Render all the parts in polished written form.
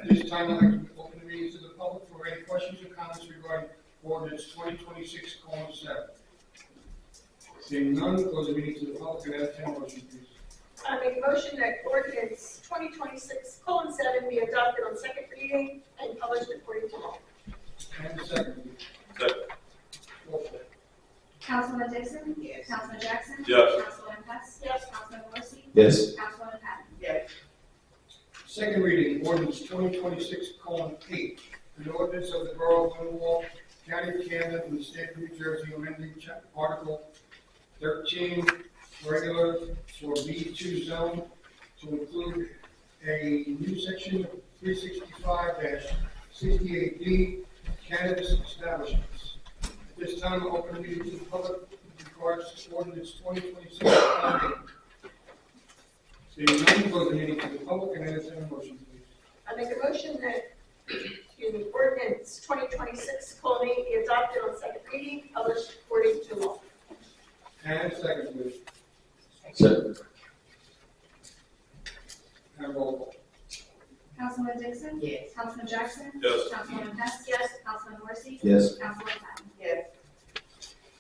At this time, I'd like to open the meeting to the public for any questions or comments regarding ordinance 2026:7. Seeing none, close the meeting to the public and entertain a motion, please. I make a motion that ordinance 2026:7 be adopted on second reading and published according to law. And the second, please. Second. Roll call. Councilman Dixon? Yes. Councilman Jackson? Yes. Councilman Hess? Yes. Councilman Morrissey? Yes. Councilman Patton? Yes. Second reading, ordinance 2026:8, an ordinance of the Borough of Lindenwold, County of Camden, and the State of New Jersey, amending Article 13, regular for B2 zone to include a new section 365-68D, cannabis establishments. At this time, I'll open the meeting to the public with regards to ordinance 2026:8. Seeing none, close the meeting to the public and entertain a motion, please. I make a motion that, ordinance 2026:8 be adopted on second reading, published according to law. And second, please. Second. And roll call. Councilman Dixon? Yes. Councilman Jackson? Yes. Councilman Hess? Yes. Councilman Morrissey? Yes. Councilman Patton? Yes.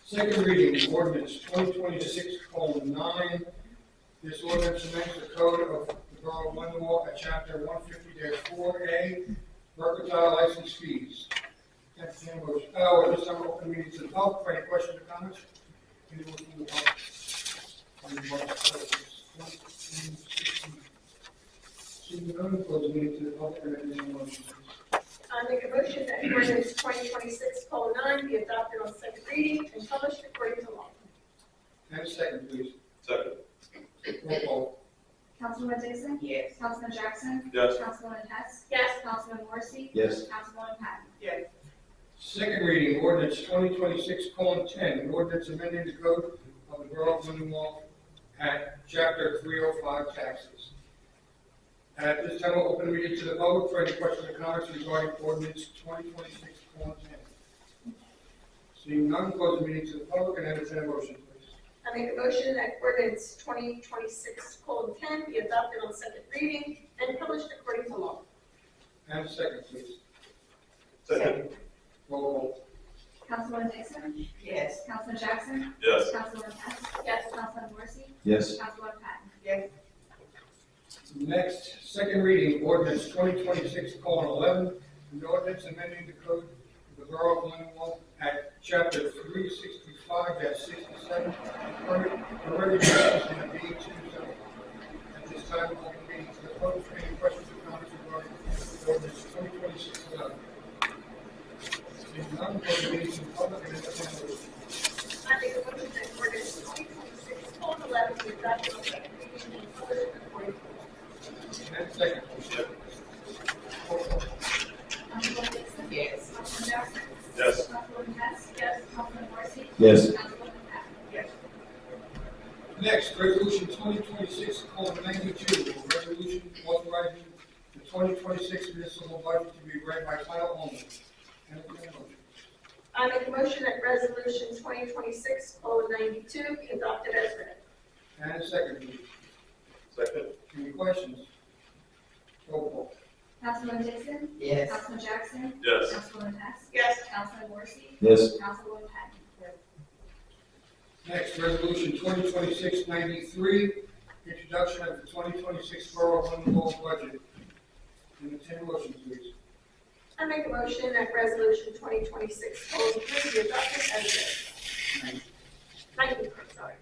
Second reading, ordinance 2026:9. This ordinance amends the code of the Borough of Lindenwold at chapter 150-4A, mercantile license fees. Entertain a motion. At this time, I'll open the meeting to the public for any questions or comments. Anyone from the public? Seeing none, close the meeting to the public and entertain a motion, please. I make a motion that ordinance 2026:9 be adopted on second reading and published according to law. And second, please. Second. Roll call. Councilman Dixon? Yes. Councilman Jackson? Yes. Councilman Hess? Yes. Councilman Morrissey? Yes. Councilman Patton? Yes. Second reading, ordinance 2026:10, an ordinance amending the code of the Borough of Lindenwold at chapter 305 taxes. At this time, I'll open the meeting to the public for any questions or comments regarding ordinance 2026:10. Seeing none, close the meeting to the public and entertain a motion, please. I make a motion that ordinance 2026:10 be adopted on second reading and published according to law. And second, please. Second. Roll call. Councilman Dixon? Yes. Councilman Jackson? Yes. Councilman Hess? Yes. Councilman Morrissey? Yes. Councilman Patton? Yes. Next, second reading, ordinance 2026:11, an ordinance amending the code of the Borough of Lindenwold at chapter 365-67, permitted uses in the B2 zone. At this time, I'll open the meeting to the public for any questions or comments regarding ordinance 2026:11. Seeing none, close the meeting to the public and entertain a motion. I make a motion that ordinance 2026:11 be adopted on second reading and published according to law. And second, please. Roll call. Councilman Dixon? Yes. Councilman Jackson? Yes. Councilman Hess? Yes. Councilman Morrissey? Yes. Councilman Patton? Yes. Next, resolution 2026:92, a resolution authorizing the 2026 municipal budget to be read by title only. Entertain a motion. I make a motion that resolution 2026:92 be adopted as read. And a second, please. Second. Any questions? Roll call. Councilman Dixon? Yes. Councilman Jackson? Yes. Councilman Hess? Yes. Councilman Morrissey? Yes. Councilman Patton? Next, resolution 2026-93, introduction of the 2026 Borough of Lindenwold budget. Entertain a motion, please. I make a motion that resolution 2026:03 be adopted as read. 90, sorry.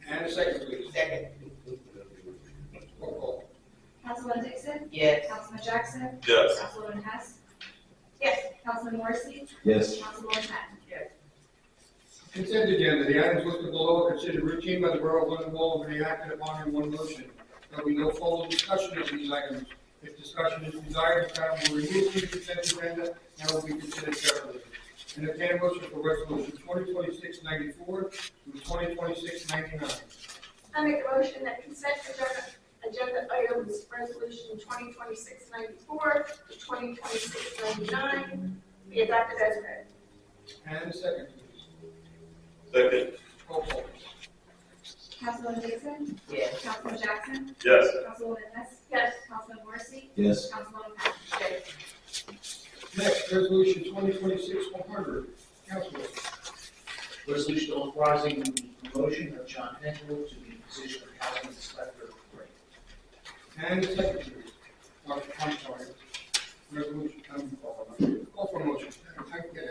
And a second, please. Second. Roll call. Councilman Dixon? Yes. Councilman Jackson? Yes. Councilman Hess? Yes. Councilman Morrissey? Yes. Councilman Patton? Yes. Consent agenda. The items listed below are considered routine by the Borough of Lindenwold and be acted upon in one motion. There will be no further discussion of these items. If discussion is desired, the item will be removed from the consent agenda and will be considered separately. Entertain a motion for resolution 2026-94 through 2026-99. I make a motion that consent agenda items resolution 2026-94 to 2026-99 be adopted as read. And a second, please. Second. Roll call. Councilman Dixon? Yes. Councilman Jackson? Yes. Councilwoman Hess? Yes. Councilman Morrissey? Yes. Councilwoman Patton. Next, resolution 2026-100. Councilman. Resolution authorizing the promotion of John Henkel to the position of Housing Inspector 3. And the secretary. I'm sorry. Resolution, call for motion.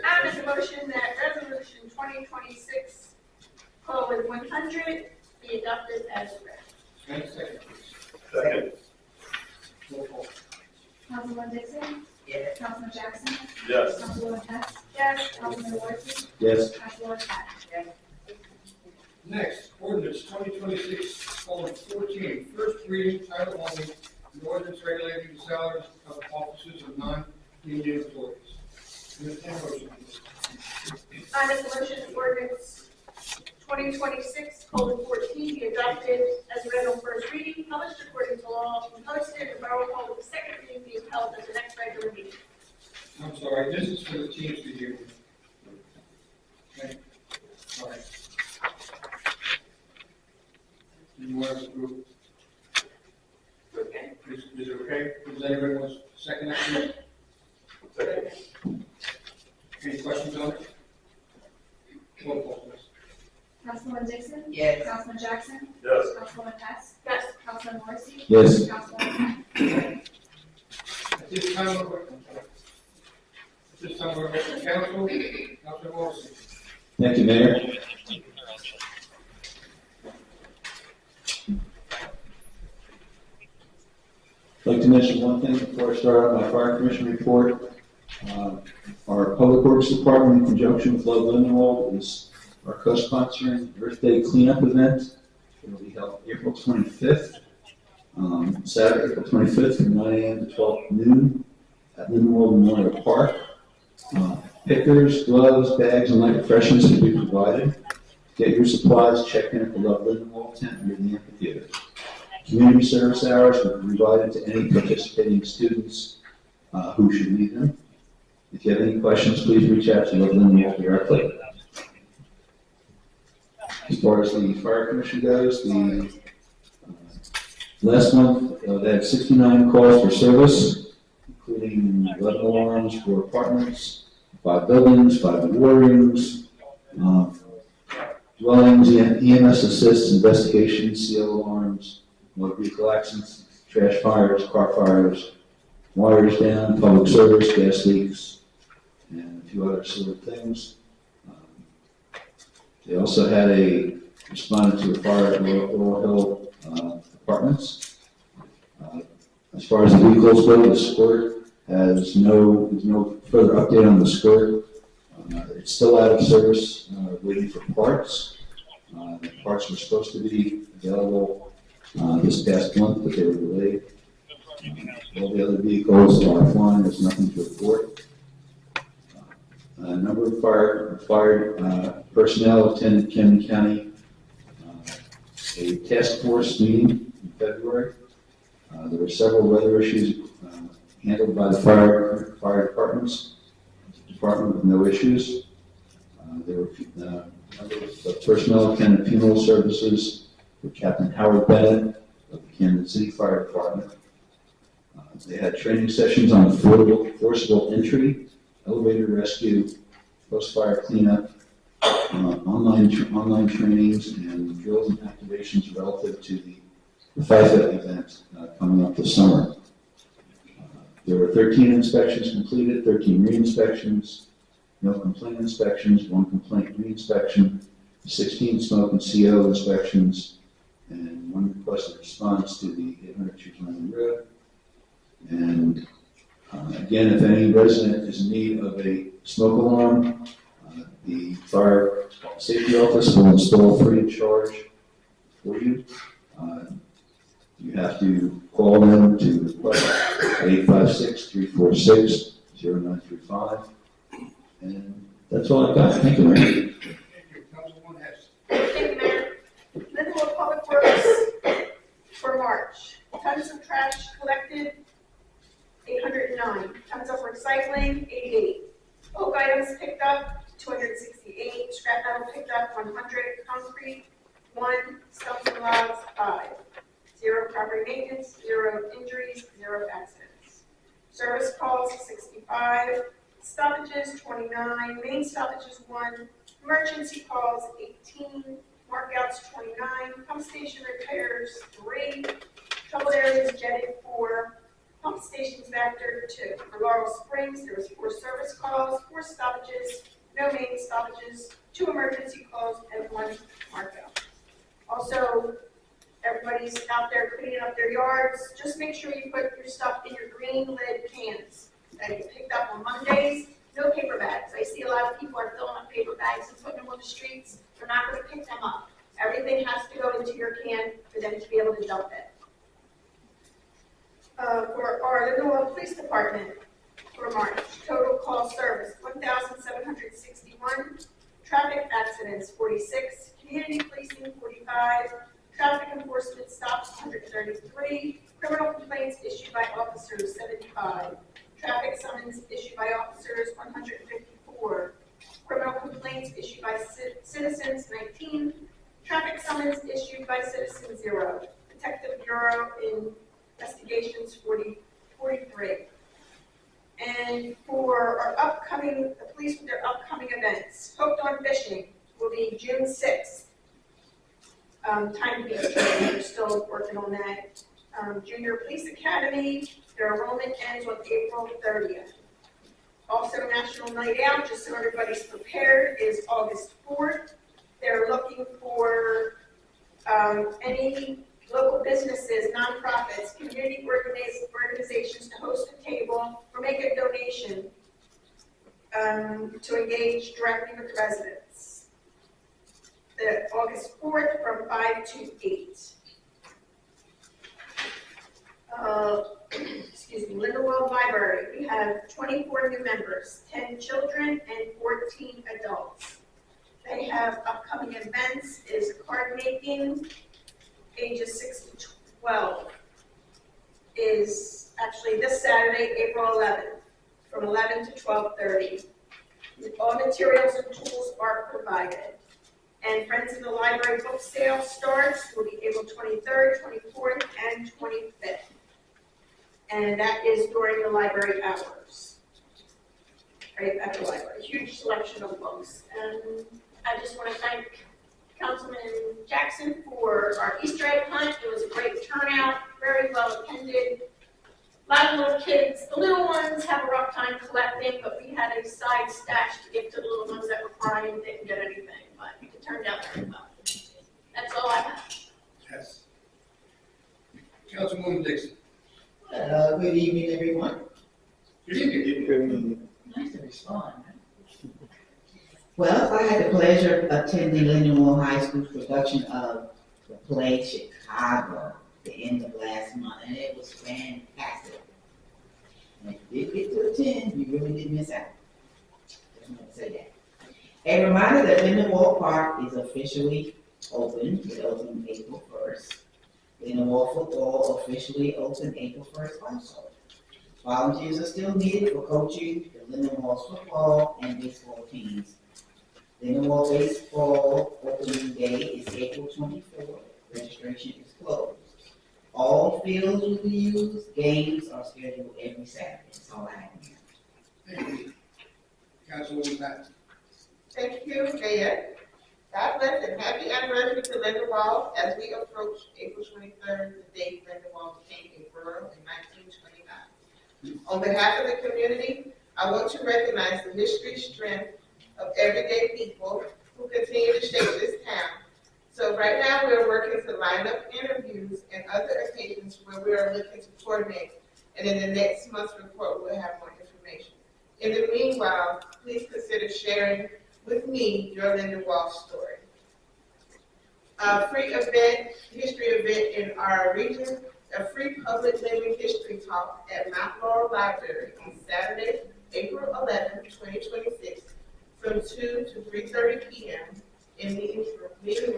I make a motion that resolution 2026:100 be adopted as read. And the secretary. Second. Roll call. Councilwoman Dixon. Yes. Councilman Jackson. Yes. Councilwoman Hess. Yes. Councilman Morrissey. Yes. Councilwoman Patton. Next, ordinance 2026:14, first reading, title only, an ordinance regulating the salaries of officers of non-union employees. Entertain a motion, please. I make a motion that ordinance 2026:14 be adopted as read on first reading, published according to law, and posted in the Borough Hall with the second reading being held at the next regular meeting. I'm sorry, this is for the teams review. Okay, all right. You want to approve? Okay. Is it okay? Does anybody want to second that, please? Second. Any questions on it? Roll call, please. Councilwoman Dixon. Yes. Councilman Jackson. Yes. Councilwoman Hess. Yes. Councilman Morrissey. Yes. Councilwoman Patton. At this time, we're open to council. Councilman Morrissey. Thank you, Mayor. I'd like to mention one thing before I start on my fire commission report. Our public works department, in conjunction with Lindenwold, is our co-sponsoring Earth Day cleanup event. It will be held April 25th, Saturday, April 25th, from 9 a.m. to 12 noon at Lindenwold Memorial Park. Pickers, gloves, bags, and light refreshments will be provided. Get your supplies, check in at the Love Lindenwold tent near the amphitheater. Community service hours will be provided to any participating students who should need them. If you have any questions, please reach out to Love Lindenwold directly. As far as the fire commission goes, the last month they had 69 calls for service, including 11 alarms for apartments, 5 buildings, 5 war rooms, dwellings, EMS assists, investigations, CO alarms, motor vehicle accidents, trash fires, car fires, wires down, public service, gas leaks, and a few other sort of things. They also had responded to a fire at Laurel Hill Apartments. As far as the vehicles go, the squirt there's no further update on the squirt. It's still out of service, waiting for parts. The parts were supposed to be available this past month, but they were delayed. All the other vehicles are flying, there's nothing to report. A number of fire personnel attended Camden County, a task force meeting in February. There were several weather issues handled by the fire department with no issues. There were a number of personnel attended funeral services for Captain Howard Bennett of the Camden City Fire Department. They had training sessions on forcible entry, elevator rescue, post-fire cleanup, online trainings, and drills and activations relative to the FIFA event coming up this summer. There were 13 inspections completed, 13 re-inspections, no complaint inspections, 1 complaint re-inspection, 16 smoke and CO inspections, and 1 requested response to the 800 Shoes Landing Road. And again, if any resident is in need of a smoke alarm, the fire safety office will install free of charge for you. You have to call them to request 856-346-0935. And that's all I've got. Thank you, Mayor. Thank you. Councilwoman Hess. Thank you, Mayor. Lindenwold Public Works for March. Tons of trash collected, 809. Tons of recycling, 88. Bulk items picked up, 268. Scrap metal picked up, 100. Concrete, 1. Stones and logs, 5. 0 property maintenance, 0 injuries, 0 accidents. Service calls, 65. Stoppages, 29. Main stoppages, 1. Emergency calls, 18. Markouts, 29. Pump station repairs, 3. Troubled areas jetted, 4. Pump stations factor, 2. For Laurel Springs, there was 4 service calls, 4 stoppages, no main stoppages, 2 emergency calls, and 1 markout. Also, everybody's out there cleaning up their yards. Just make sure you put your stuff in your green lid cans that you picked up on Mondays. No paper bags. I see a lot of people are filling up paper bags and putting them on the streets. They're not going to pick them up. Everything has to go into your can for them to be able to dump it. For our Lindenwold Police Department for March, total call service 1,761, traffic accidents 46, community policing 45, traffic enforcement stops 133, criminal complaints issued by officers 75, traffic summons issued by officers 154, criminal complaints issued by citizens 19, traffic summons issued by citizens 0, Detective Bureau investigations 43. And for our upcoming, the police with their upcoming events, Hooked on Fishing will be June 6th. Time to be determined, we're still working on that. Junior Police Academy, their enrollment ends on April 30th. Also, National Night Out, just so everybody's prepared, is August 4th. They're looking for any local businesses, nonprofits, community organizations to host a table or make a donation to engage directly with residents. The August 4th from 5 to 8. Excuse me, Lindenwold Library. We have 24 new members, 10 children and 14 adults. They have upcoming events is card making, ages 6 to 12, is actually this Saturday, April 11th, from 11 to 12:30. All materials and tools are provided. And Friends of the Library book sale starts will be April 23rd, 24th, and 25th. And that is during the library hours. Right at the library. Huge selection of books. And I just want to thank Councilman Jackson for our Easter egg hunt. It was a great turnout, very well attended. A lot of little kids, the little ones have a rough time collecting, but we had a side stash to give to the little ones that were crying and didn't get anything, but it turned out very well. That's all I have. Yes. Councilwoman Dixon. Good evening, everyone. Good evening. Nice to respond. Well, I had the pleasure of attending Lindenwold High School's production of the play Chicago the end of last month, and it was fantastic. And if you did get to attend, you really did miss out. Just want to say that. A reminder that Lindenwold Park is officially open. It opened April 1st. Lindenwold football officially opened April 1st also. Volunteers are still needed for coaching the Lindenwold football and baseball teams. Lindenwold baseball opening day is April 24th. Registration is closed. All fields will be used. Games are scheduled every Saturday. That's all I have here. Thank you. Councilwoman Patton. Thank you, Mayor. God bless and happy anniversary to Lindenwold as we approach April 23rd, the date Lindenwold became a borough in 1929. On behalf of the community, I want to recognize the history, strength of everyday people who continue to shape this town. So right now we are working to line up interviews and other occasions where we are looking to coordinate. And in the next month's report, we'll have more information. In the meanwhile, please consider sharing with me your Lindenwold story. A free event, history event in our region, a free public living history talk at Mount Laurel Library on Saturday, April 11, 2026, from 2 to 3:30 p.m. in meeting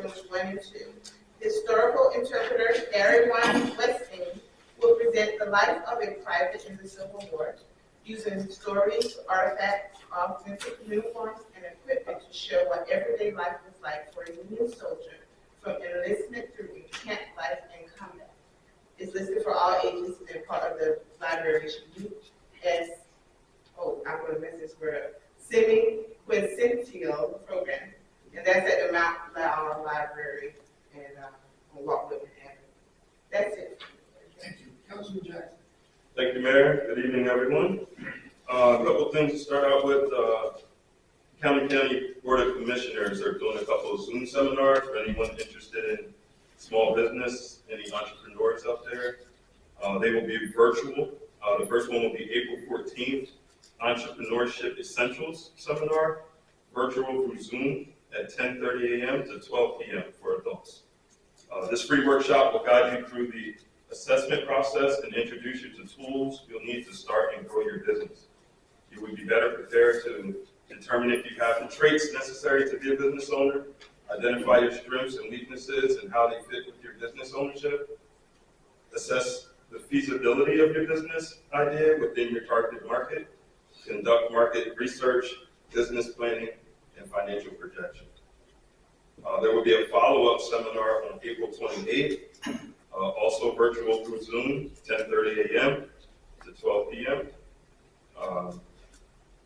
rooms 1 and 2. Historical interpreter Gary Westing will present the life of a private in the Civil War, using stories, artifacts, authentic uniforms, and equipment to show what everyday life was like for a Union soldier from enlistment through camp life and combat. It's listed for all ages and part of the library's youth for the semi-quincentennial program. And that's at the Mount Laurel Library and on Walt Whitman Avenue. That's it. Thank you. Councilman Jackson. Thank you, Mayor. Good evening, everyone. A couple of things to start out with. County Board of Commissioners are doing a couple of Zoom seminars for anyone interested in small business, any entrepreneurs out there. They will be virtual. The first one will be April 14th, Entrepreneurship Essentials Seminar, virtual through Zoom at 10:30 a.m. to 12 p.m. for adults. This free workshop will guide you through the assessment process and introduce you to tools you'll need to start and grow your business. You will be better prepared to determine if you have the traits necessary to be a business owner, identify your strengths and weaknesses and how they fit with your business ownership, assess the feasibility of your business idea within your targeted market, conduct market research, business planning, and financial projection. There will be a follow-up seminar on April 28th, also virtual through Zoom, 10:30 a.m. to 12 p.m.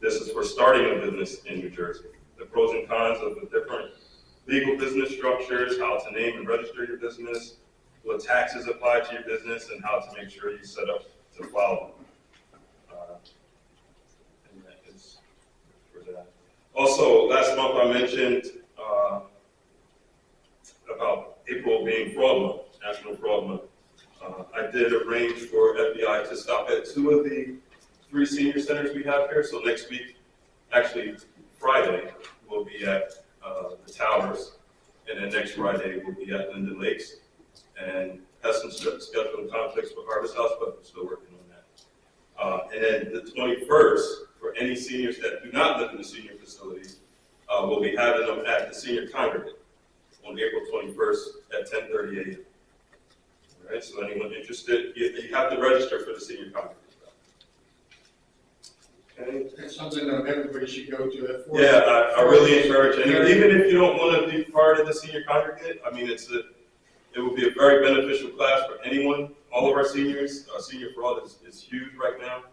This is for starting a business in New Jersey. The pros and cons of the different legal business structures, how to name and register your business, what taxes apply to your business, and how to make sure you set up to follow them. And that is for that. Also, last month I mentioned about April being Fraud Month, National Fraud Month. I did arrange for FBI to stop at 2 of the 3 senior centers we have here. So next week, actually Friday, we'll be at the Towers, and then next Friday we'll be at Linden Lakes, and have some scheduling conflicts with Harvest House, but we're still working on that. And then the 21st, for any seniors that do not live in the senior facilities, we'll be having them at the senior congregate on April 21st at 10:30 a.m. All right, so anyone interested, you have to register for the senior congregate. Okay. That's something that everybody should go to. Yeah, I really encourage anyone, even if you don't want to be part of the senior congregate. I mean, it will be a very beneficial class for anyone. All of our seniors, senior fraud is huge right now.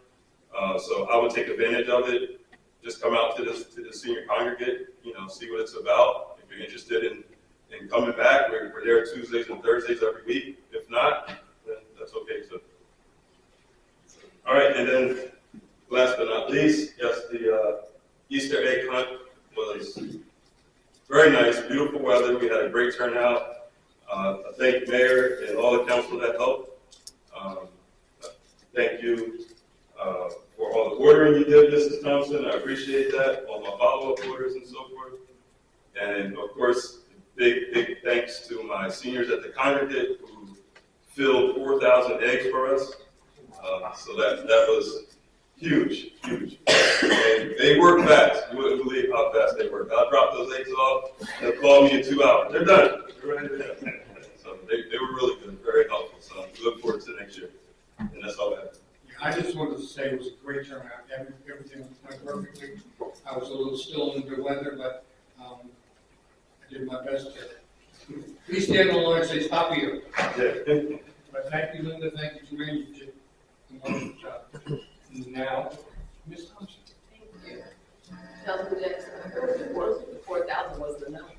So I would take advantage of it. Just come out to the senior congregate, see what it's about. If you're interested in coming back, we're there Tuesdays and Thursdays every week. If not, then that's okay too. All right, and then last but not least, yes, the Easter egg hunt was very nice, beautiful weather. We had a great turnout. I thank the mayor and all the council that helped. Thank you for all the ordering you did, Mrs. Thompson. I appreciate that. All my follow-up orders and so forth. And of course, big thanks to my seniors at the congregate who filled 4,000 eggs for us. So that was huge. And they work fast. You wouldn't believe how fast they work. I'll drop those eggs off. They'll call me in 2 hours. They're done. They're ready to go. So they were really good, very helpful. So we look forward to next year. And that's all I have. I just wanted to say it was a great turnout. Everything went perfectly. I was a little still under the weather, but I did my best to please stand on the line and say stop here. Yeah. But thank you, Linda. Thank you, Jermaine. You did a wonderful job. Now, Ms. Thompson. Thank you. Councilman Jackson, I heard the 4,000 was the number.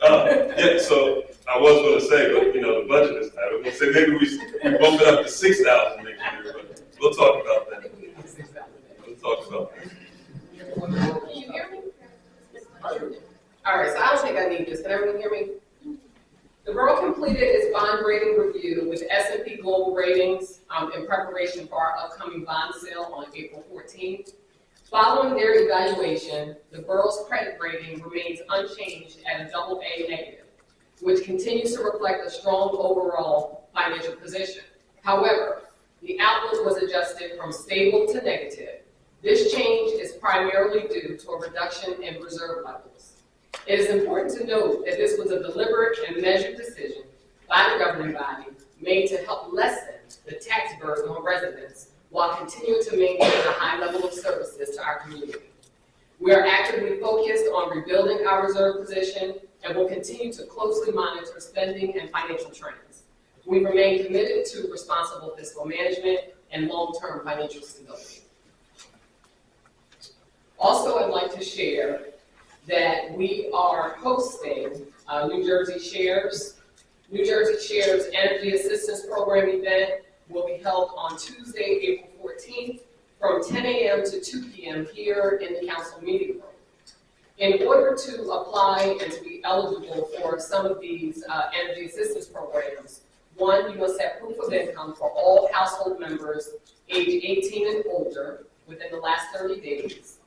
Yeah, so I was going to say, but the budget is tight. I was going to say maybe we bump it up to 6,000 next year, but we'll talk about that. We'll talk about that. Can you hear me? All right, so I don't think I need this. Can everyone hear me? The borough completed its bond rating review with S&P Global Ratings in preparation for our upcoming bond sale on April 14th. Following their evaluation, the borough's credit rating remains unchanged at a AA negative, which continues to reflect a strong overall financial position. However, the outlook was adjusted from stable to negative. This change is primarily due to a reduction in reserve levels. It is important to note that this was a deliberate and measured decision by the governing body made to help lessen the tax burden on residents while continuing to maintain a high level of services to our community. We are actively focused on rebuilding our reserve position and will continue to closely monitor spending and financial trends. We remain committed to responsible fiscal management and long-term financial stability. Also, I'd like to share that we are hosting New Jersey Shares. New Jersey Shares Energy Assistance Program event will be held on Tuesday, April 14th from 10 a.m. to 2 p.m. here in the council meeting room. In order to apply and to be eligible for some of these energy assistance programs, one, you must have proof of income for all household members age 18 and older within the last 30 days.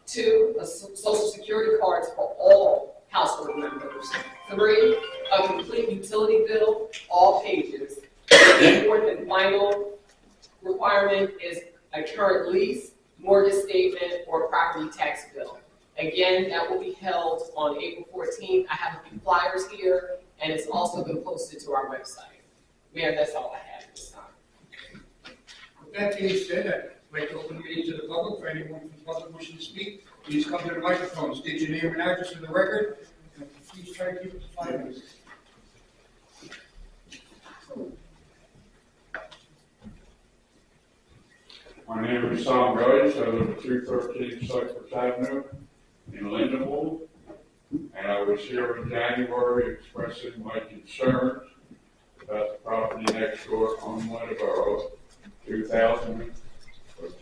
Two, a social security cards for all household members. Three, a complete utility bill, all pages. The fourth and final requirement is a current lease, mortgage statement, or property tax bill. Again, that will be held on April 14th. I have a few flyers here, and it's also been posted to our website. Mayor, that's all I have this time. With that being said, I'd like to open the meeting to the public. For anyone from the public wishing to speak, please come to the microphone, state your name and address for the record, and please try to keep it to 5 minutes. My name is Tom Rice. I live at 213 Cypress Avenue in Lindenwold. And I was here in January expressing my concerns about the property next door on Lindenwold,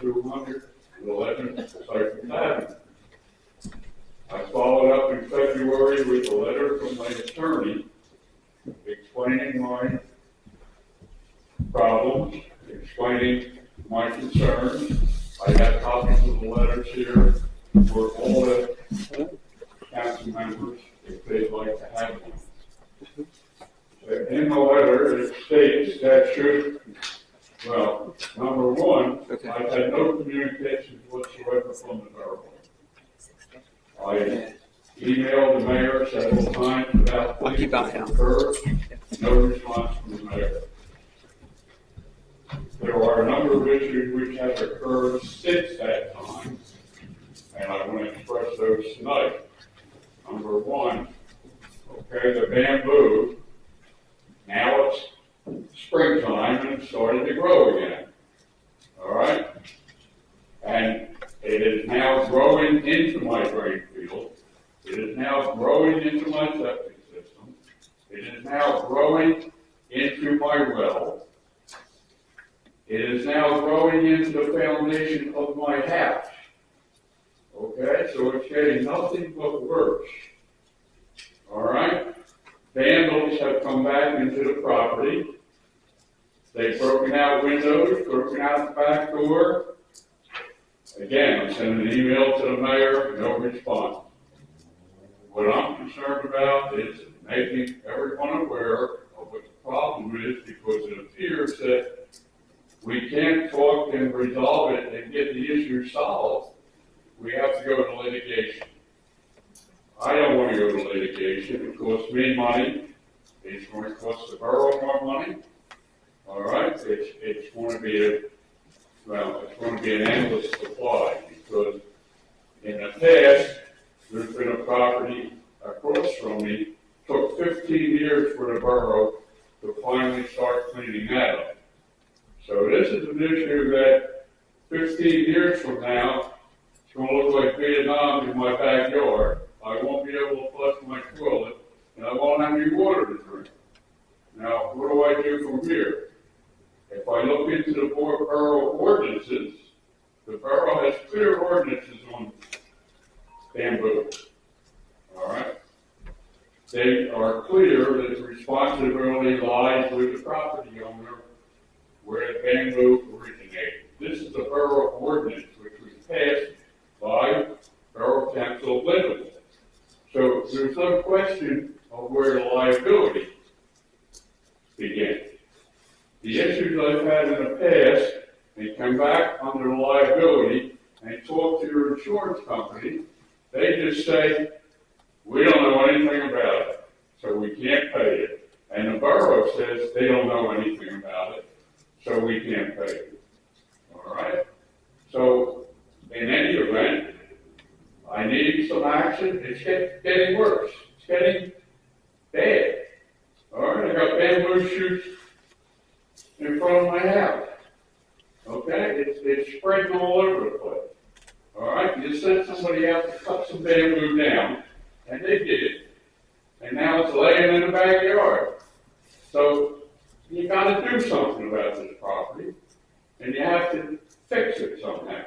211 Cypress Avenue. I followed up in February with a letter from my attorney explaining my problems, explaining my concerns. I have copies of the letters here for all the council members if they'd like to have one. In the letter, it states that well, number one, I've had no communication whatsoever from the borough. I emailed the mayor several times about things that occurred, no response from the mayor. There are a number of issues which have occurred since that time, and I want to express those tonight. Number one, okay, the bamboo, now it's springtime and it's starting to grow again, all right? And it is now growing into my drain field. It is now growing into my septic system. It is now growing into my well. It is now growing into the foundation of my house. Okay, so it's getting nothing but worse. All right? Vandals have come back into the property. They've broken out windows, broken out the back door. Again, I sent an email to the mayor, no response. What I'm concerned about is making everyone aware of what the problem is, because it appears that we can't talk and resolve it and get the issue solved. We have to go to litigation. I don't want to go to litigation. It costs me money. It's going to cost the borough more money. All right? It's going to be it's going to be an endless supply, because in the past, there's been a property across from me. It took 15 years for the borough to finally start cleaning that up. So this is an issue that 15 years from now, it's going to look like Vietnam in my backyard. I won't be able to flush my toilet, and I won't have any water to drink. Now, what do I do from here? If I look into the borough ordinances, the borough has clear ordinances on bamboo. All right? They are clear that the responsibility lies with the property owner where the bamboo originated. This is the borough ordinance, which was passed by Borough Council of Lindenwold. So there's no question of where the liability begins. The issues I've had in the past, they come back under the liability and talk to your insurance company. They just say, we don't know anything about it, so we can't pay it. And the borough says they don't know anything about it, so we can't pay it. All right? So in any event, I need some action. It's getting worse. It's getting bad. All right? I got bamboo shoots in front of my house. Okay? It's spreading all over the place. All right, you sent somebody out to cut some bamboo down, and they did it. And now it's laying in the backyard. So you gotta do something about this property, and you have to fix it somehow.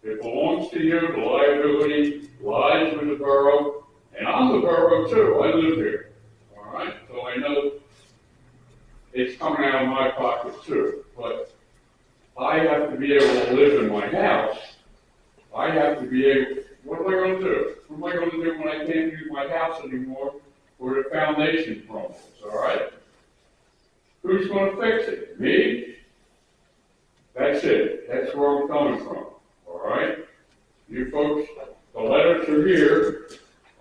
It belongs to you, the liability lies with the borough, and I'm the borough too, I live here. All right, so I know it's coming out of my pocket too, but I have to be able to live in my house. I have to be able, what am I gonna do? What am I gonna do when I can't use my house anymore or the foundation crumbles, all right? Who's gonna fix it? Me? That's it. That's where I'm coming from, all right? You folks, the letters are here.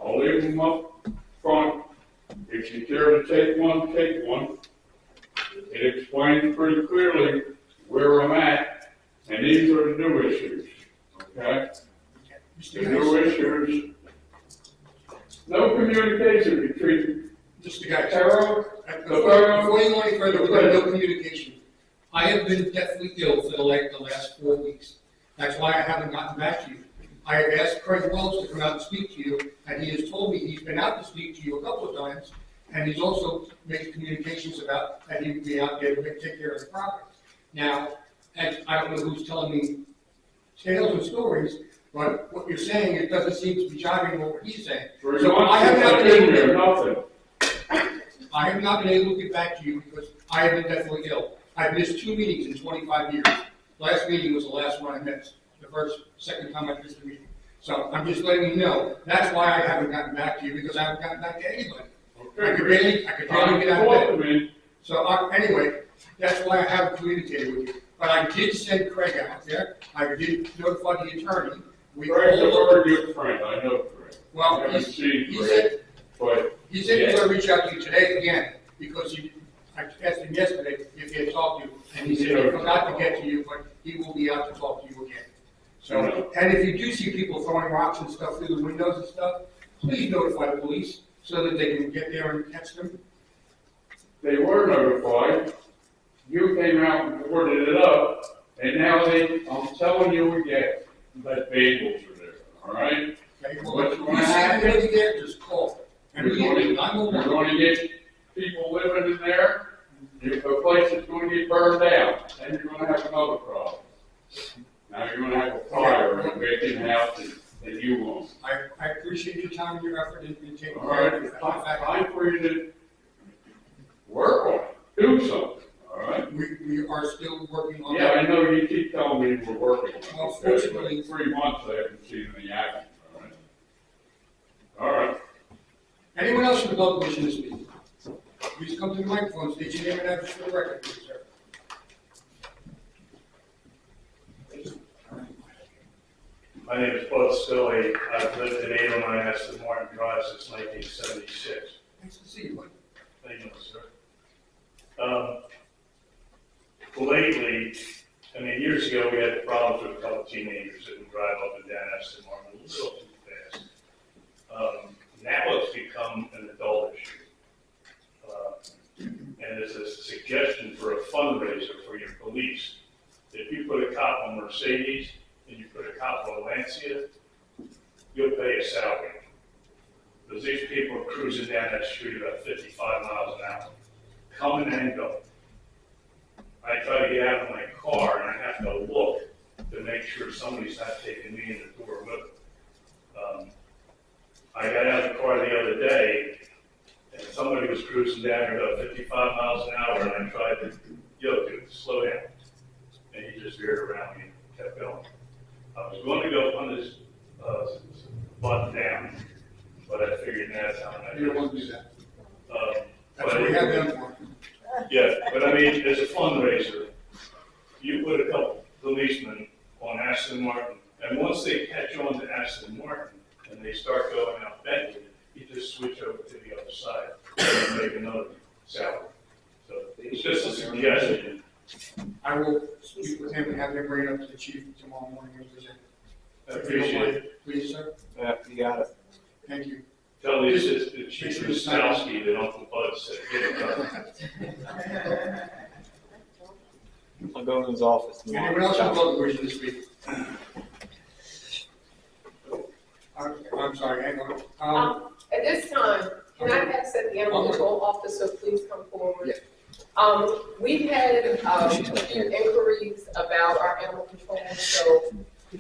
I'll leave them up front. If you care to take one, take one. It explains pretty clearly where I'm at, and these are the new issues, okay? The new issues, no communication between Mr. Geis, Carol, before you go any further, we've got no communication. I have been deathly ill for the last 4 weeks. That's why I haven't gotten back to you. I have asked Craig Wells to come out and speak to you, and he has told me he's been out to speak to you a couple of times, and he's also made communications about that he would be out there to take care of the property. Now, and I don't know who's telling me tales and stories, but what you're saying, it doesn't seem to be jiving with what he's saying. So I have not been able to. nothing. I have not been able to get back to you because I have been deathly ill. I've missed 2 meetings in 25 years. Last meeting was the last one I missed, second time I missed a meeting. So I'm just letting you know, that's why I haven't gotten back to you, because I haven't gotten back to anybody. I could barely get out of bed. So anyway, that's why I haven't communicated with you. But I did send Craig out there. I did notify the attorney. Craig's a very good friend, I know Craig. Well, I haven't seen he Craig, said but he's going to reach out to you today again, because I asked him yesterday if he had talked to you, and he said he forgot to get to you, but he will be out to talk to you again. So, and if you do see people throwing rocks and stuff through the windows and stuff, please notify the police so that they can get there and catch them. they were notified. You came out and boarded it up, and now I'm telling you again, that vandals are there, all right? Okay, well, What's if gonna you see happen? anybody there, just call. And You're we going get to get people living in there, if a place is going to get burned down, then you're going to have another problem. Now you're going to have a fire in a vacant house that you won't. I appreciate your time and your effort in taking All care right, of it's it. time for you to work on it, do something, all right? We are still working on Yeah, that. I know you keep telling me we're working on it. Well, okay, fortunately- but 3 months I haven't seen any action, all right? All right. Anyone else from the public wishing to speak? Please come to the microphone, state your name and address for the record, please, sir. My name is Bud Scully. I've lived at 809 Aston Martin Drive since 1976. Nice to see you, bud. Thank you, sir. Lately, I mean, years ago, we had problems with a couple of teenagers that would drive up and down Aston Martin a little too fast. Now it's become an adult issue. And it's a suggestion for a fundraiser for your police. If you put a cop on Mercedes and you put a cop on Lancia, you'll pay a salary. Because these people are cruising down that street about 55 miles an hour, coming and going. I try to get out of my car and I have to look to make sure somebody's not taking me in the door with them. I got out of the car the other day and somebody was cruising down here about 55 miles an hour and I tried to, dude, slow down. And he just veered around me and kept going. I was going to go on this button down, but I figured that's how I You don't want to do that. That's but what we have them for. yeah, but I mean, as a fundraiser, you put a couple policemen on Aston Martin, and once they catch on to Aston Martin and they start going out Bentley, you just switch over to the other side and make another salary. So it's just a suggestion. I will speak with him and have him bring it up to the chief tomorrow morning and present. I appreciate it. Please, sir. Yeah, you got it. Thank you. Tell the assistant chief Stowski that Uncle Bud said, get it done. I'll go in his office Anyone tomorrow. else from the public wishing to speak? I'm sorry, hang on. At this time, can I ask that the animal control officer please come forward? We've had, inquiries about our animal control, so, we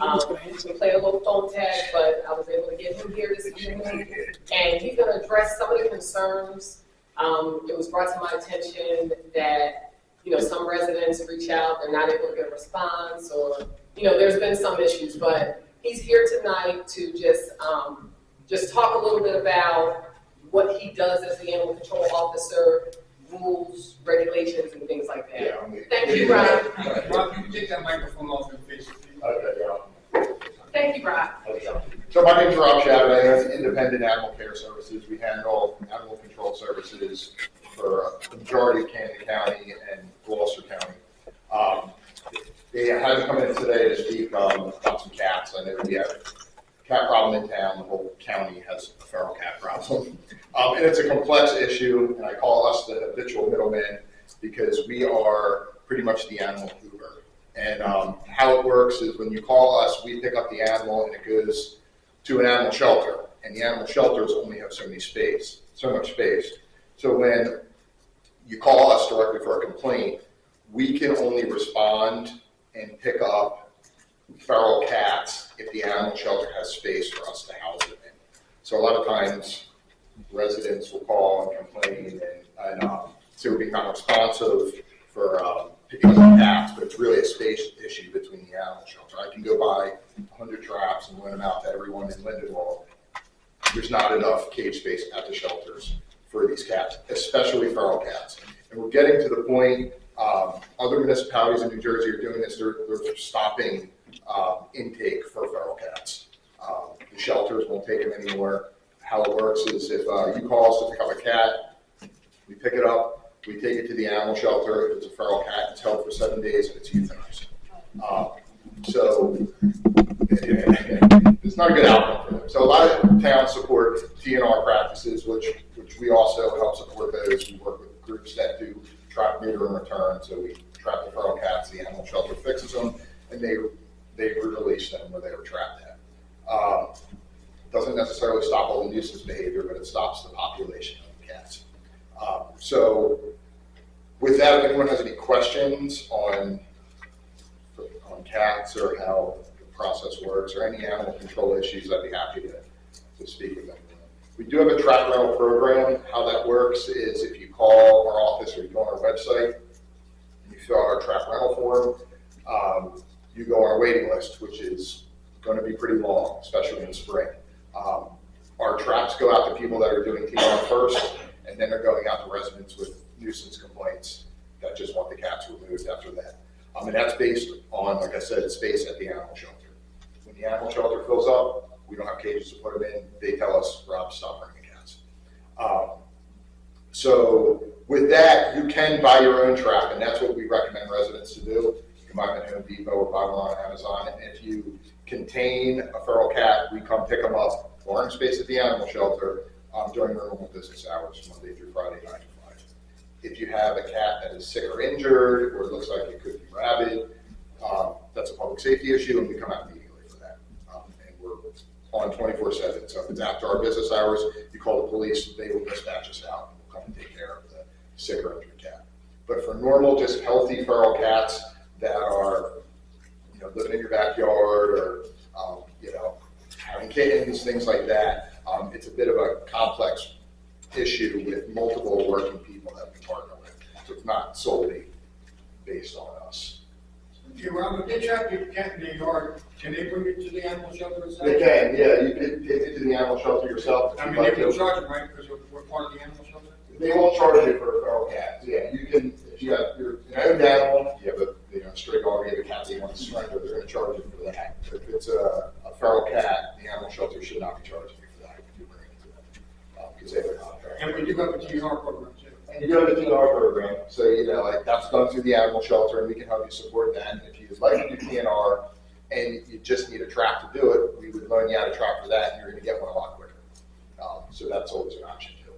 played a little phone tag, but I was able to get him here this evening. And he's gonna address some of the concerns. It was brought to my attention that, some residents reach out, they're not able to get a response, or, there's been some issues, but he's here tonight to just talk a little bit about what he does as the animal control officer, rules, regulations, and things like that. Thank you, Rob. Rob, you can take that microphone off and face it. Thank you, Rob. So my name is Rob Chavez, I have Independent Animal Care Services. We handle animal control services for a majority of Camden County and Gloucester County. They had to come in today to speak about some cats. I know we have a cat problem in town. The whole county has a feral cat problem. And it's a complex issue, and I call us the habitual middleman because we are pretty much the animal hoover. And how it works is when you call us, we pick up the animal and it goes to an animal shelter. And the animal shelters only have so much space. So when you call us directly for a complaint, we can only respond and pick up feral cats if the animal shelter has space for us to house them in. So a lot of times residents will call and complain and so we're being not responsive for picking up cats, but it's really a space issue between the animal shelter. I can go buy 100 traps and rent them out to everyone in Lindenwold. There's not enough cage space at the shelters for these cats, especially feral cats. And we're getting to the point, other municipalities in New Jersey are doing this, they're stopping intake for feral cats. The shelters won't take them anymore. How it works is if you call us to pick up a cat, we pick it up, we take it to the animal shelter. If it's a feral cat, it's held for 7 days and it's euthanized. So it's not a good outcome for them. So a lot of towns support TNR practices, which we also help support those. We work with groups that do trap, neuter, and return. So we trap the feral cats, the animal shelter fixes them, and they release them where they were trapped at. Doesn't necessarily stop all the nuisance behavior, but it stops the population of the cats. So with that, if anyone has any questions on cats or how the process works or any animal control issues, I'd be happy to speak with them. We do have a trap rental program. How that works is if you call our office or you go on our website and you fill out our trap rental form, you go on our waiting list, which is going to be pretty long, especially in the spring. Our traps go out to people that are doing TNR first, and then they're going out to residents with nuisance complaints that just want the cats removed after that. And that's based on, like I said, space at the animal shelter. When the animal shelter fills up, we don't have cages to put them in. They tell us, Rob, stop bringing cats. So with that, you can buy your own trap, and that's what we recommend residents to do. You can buy them at Home Depot or buy one on Amazon. And if you contain a feral cat, we come pick them up, barn space at the animal shelter during normal business hours, Monday through Friday, 9 to 5. If you have a cat that is sick or injured, or it looks like it could be rabid, that's a public safety issue, and we come out immediately for that. And we're on 24/7. So if it's after our business hours, you call the police, they will dispatch us out, and we'll come and take care of the sick or injured cat. But for normal, just healthy feral cats that are, living in your backyard or, having kittens, things like that, it's a bit of a complex issue with multiple working people that we partner with. So it's not solely based on us. Okay, Rob, if they trap your cat in their yard, can they bring it to the animal shelter itself? They can, yeah. You can take it to the animal shelter yourself. I mean, they can charge them, right, because we're part of the animal shelter? They won't charge you for a feral cat. Yeah, you can, if you have your own animal, you have a stray dog, you have a cat that you want to surrender, they're going to charge you for that. If it's a feral cat, the animal shelter should not be charging you for that if you bring it to them, because they have a contract. And we do have a TNR program too. And you do have a TNR program, so that's done through the animal shelter, and we can help you support that. And if you'd like to do TNR and you just need a trap to do it, we would loan you out a trap for that, and you're going to get one a lot quicker. So that's always an option too.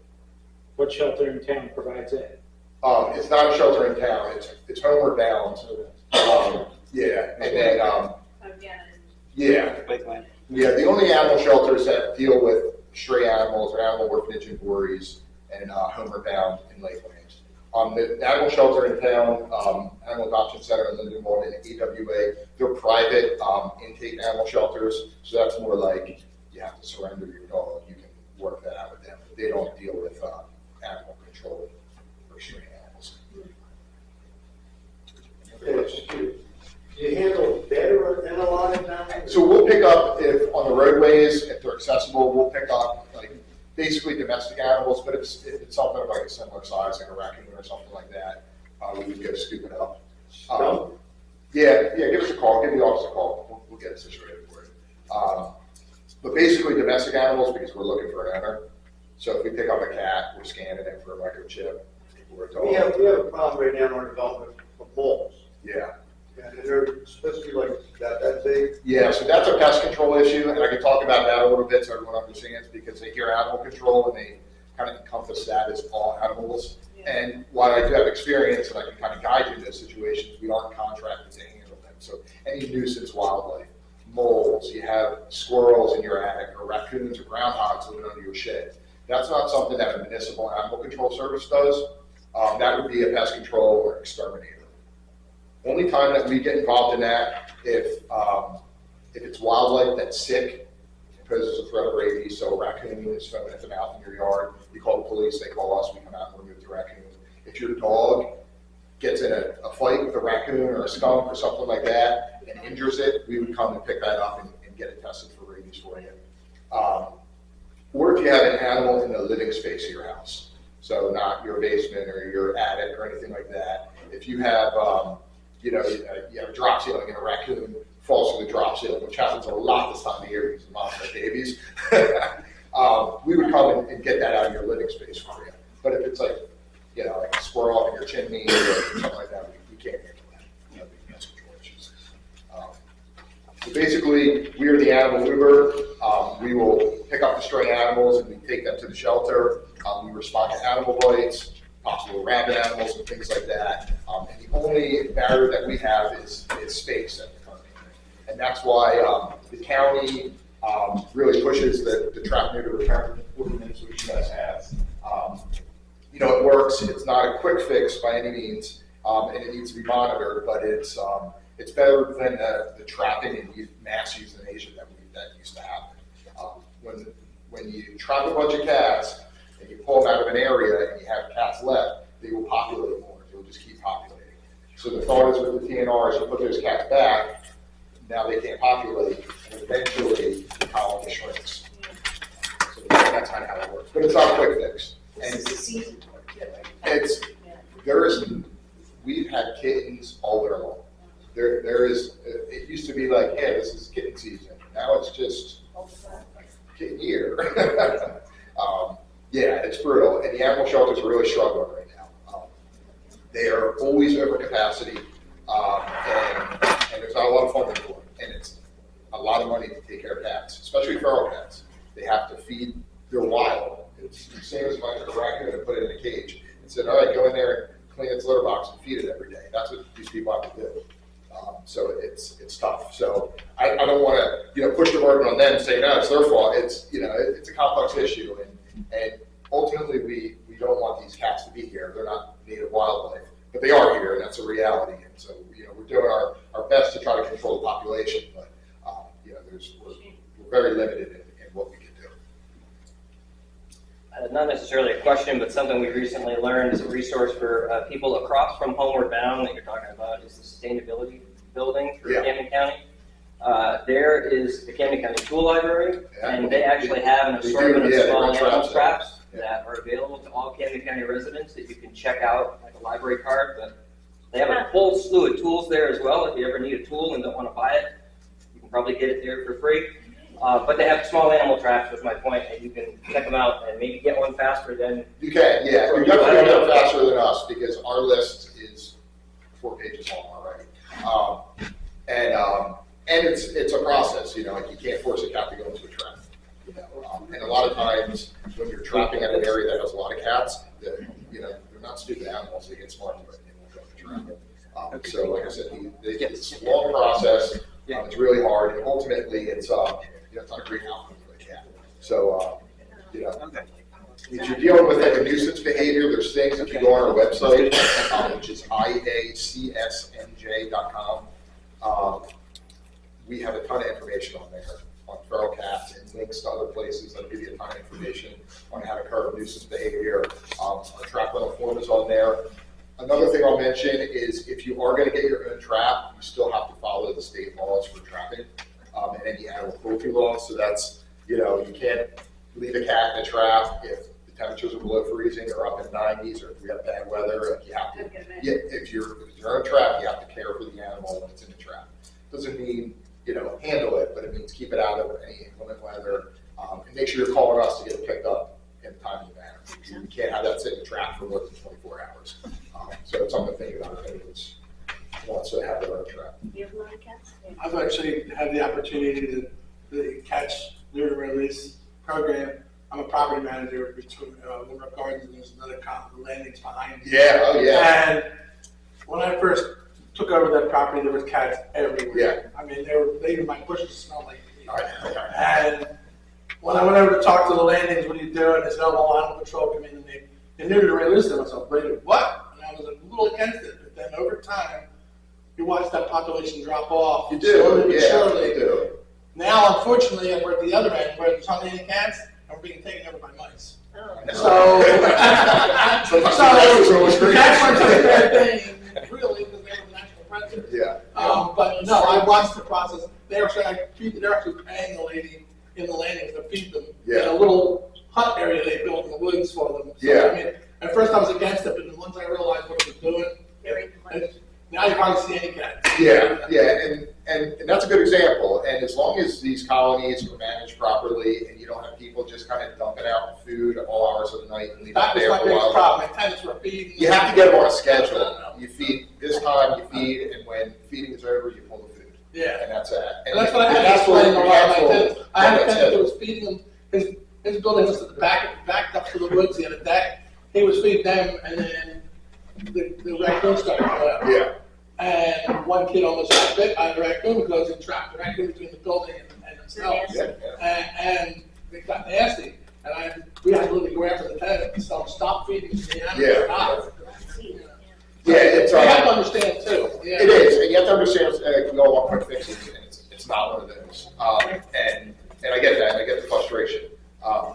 What shelter in town provides it? It's not a shelter in town. It's Homeward Bound. Yeah, and then yeah. Yeah, the only animal shelters that deal with stray animals are animal orphanage in Voorhees and Homeward Bound in Lakeland. The animal shelter in town, Animal Adoption Center in Lindenwold and AWA, they're private intake animal shelters, so that's more like you have to surrender your dog. You can work that out with them. But they don't deal with animal control for stray animals. Do you handle dead or alive now? So we'll pick up, if on the roadways, if they're accessible, we'll pick up like basically domestic animals, but if it's something like a similar size, like a raccoon or something like that, we would go scoop it up. Yeah, give us a call, give the office a call, we'll get it situated for you. But basically domestic animals, because we're looking for an owner. So if we pick up a cat, we're scanning it for a microchip. Or a dog. We have a problem right now in our development of moles. Yeah. And they're supposed to be like that big. Yeah, so that's a pest control issue, and I can talk about that a little bit so everyone understands, because they hear animal control and they kind of encompass that as all animals. Yeah. And while I do have experience and I can kind of guide you in those situations, we aren't contracted to handle them. So any nuisance wildlife, moles, you have squirrels in your attic, or raccoons or groundhogs living under your shed. That's not something that a municipal animal control service does. That would be a pest control or exterminator. Only time that we get involved in that if it's wildlife that's sick, it poses a threat of rabies. So a raccoon is swimming at the mouth in your yard, you call the police, they call us, we come out and remove the raccoon. If your dog gets in a fight with a raccoon or a skunk or something like that and injures it, we would come and pick that up and get it tested for rabies for you. Or if you have an animal in the living space of your house, so not your basement or your attic or anything like that. If you have you have a drop ceiling and a raccoon falls through the drop ceiling, which happens a lot this time of year because the moms have babies. We would come and get that out of your living space for you. But if it's like a squirrel up in your chimney or something like that, we can't handle that. That's control issues. So basically, we are the animal Uber. We will pick up the stray animals and we take them to the shelter. We respond to animal bites, possible rabid animals and things like that. And the only barrier that we have is space at the current moment. And that's why the county really pushes the trap neuter return ordinance, which you guys have. It works. It's not a quick fix by any means, and it needs to be monitored, but it's better than the trapping and mass euthanasia that used to happen. When you trap a bunch of cats and you pull them out of an area and you have cats left, they will populate more. They will just keep populating. So the thought is with the TNRs, you put those cats back, now they can't populate, and eventually the colony shrinks. So that's kind of how it works. But it's not a quick fix. And we've had kittens all winter long. It used to be like, yeah, this is kitten season. Now it's just kitten year. Yeah, it's brutal. And the animal shelters are really struggling right now. They are always over capacity, and there's not a lot of funding for them. And it's a lot of money to take care of cats, especially feral cats. They have to feed their wild. It's the same as if I took a raccoon and put it in a cage and said, all right, go in there and clean its litter box and feed it every day. That's what these people have to do. So it's tough. So I don't want to push the burden on them and say, no, it's their fault. It's a complex issue, and ultimately we don't want these cats to be here. They're not native wildlife, but they are here, and that's a reality. And so we're doing our best to try to control the population, but we're very limited in what we can do. Not necessarily a question, but something we recently learned as a resource for people across from Homeward Bound that you're talking about is the sustainability building through Camden County. There is the Camden County Tool Library, and they actually have an assortment of small animal traps that are available to all Camden County residents that you can check out, like a library card. But they have a whole slew of tools there as well. If you ever need a tool and don't want to buy it, you can probably get it there for free. But they have small animal traps, was my point, and you can check them out and maybe get one faster than... You can, yeah. You're definitely going to get faster than us because our list is 4 pages long already. And it's a process, like you can't force a cat to go into a trap. And a lot of times when you're trapping at an area that has a lot of cats, they're not stupid animals, they get smart to it and won't go in the trap. So like I said, it's a long process, it's really hard, and ultimately it's it's not a great outcome for the cat. So, if you're dealing with like a nuisance behavior, there's things, if you go on our website, which is iacsnj.com, we have a ton of information on there on feral cats and links to other places that'll give you a ton of information on how to curb nuisance behavior. Our trap rental form is on there. Another thing I'll mention is if you are going to get your own trap, you still have to follow the state laws for trapping and any animal cruelty laws. So that's, you can't leave a cat in a trap if the temperatures are below freezing or up in 90s, or if we have bad weather. Like you have to, if you're in a trap, you have to care for the animal when it's in the trap. Doesn't mean handle it, but it means keep it out of any inclement weather, and make sure you're calling us to get it picked up in a timely manner. You can't have that sit in the trap for more than 24 hours. So it's something to think about if anyone wants to have their own trap. You have a lot of cats? I've actually had the opportunity to the catch litter release program. I'm a property manager between Limerick Gardens, and there's another the landings behind me. Yeah, oh yeah. And when I first took over that property, there was cats everywhere. Yeah. I mean, they my bushes smelled like feet. And when I went over to talk to the landings, what are you doing? They said, oh, well, animal control come in and they knew to release them. I said, wait, what? And I was a little against it, but then over time, you watch that population drop off. You do, slowly but yeah, surely. you do. Now, unfortunately, we're at the other end where there's not many cats and we're being taken over by mice. Oh. So, cats aren't such a bad thing, really, because they're a natural predator. Yeah. But no, I watched the process. They're actually paying the lady in the landings to feed them in a little hut area they built in the woods for them. So, Yeah. I mean, at first I was against it, but then once I realized what it was doing, now you hardly see any cats. Yeah, and that's a good example. And as long as these colonies are managed properly and you don't have people just kind of dumping out food at all hours of the night and leaving That it was there my for a biggest while. problem. My tenants were feeding. You have to get them on a schedule. You feed this time, you feed, and when feeding is over, you pull the food. Yeah. And that's it. And that's what I had to explain to a lot of my tenants. I had a tenant that was feeding them. His building was at the backed up to the woods. He had a deck. He was feeding them, and then the raccoon started coming out. Yeah. And one kid almost got bit by a raccoon because he trapped the raccoon between the building and themselves. Yeah. And it got nasty. And we had to literally go after the tenant and tell him, stop feeding the animals. Yeah. Stop. Yeah, it's You have to understand too. Yeah. It is, and you have to understand we all want quick fixes, and it's not one of those. And I get that, and I get the frustration,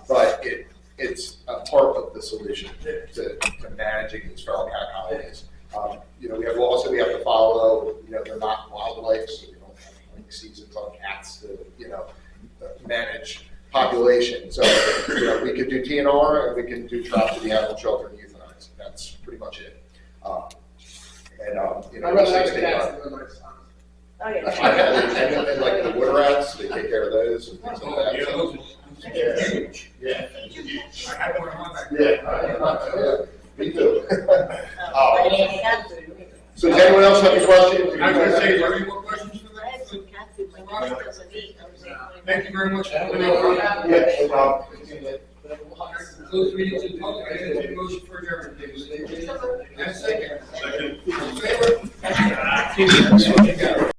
but it's a part of the solution to managing these feral cat colonies. We have laws that we have to follow. They're not wildlife, so we don't have hunting seasons on cats to manage population. So we could do TNR, and we can do trap to the animal shelter and euthanize. That's pretty much it. I'd rather have the cats than the mice. Oh, yeah. And like the wood rats, they take care of those and things like that. Yeah. I had one on my back. Yeah, me too. Cat food. So does anyone else have any questions? I was gonna say, is there any more questions for I had some cat food, my dog doesn't eat. I was like, Thank you very much. Yeah, no problem. Close the meeting to the public. I entertain a motion for adjournment, please. And second. Second. In favor?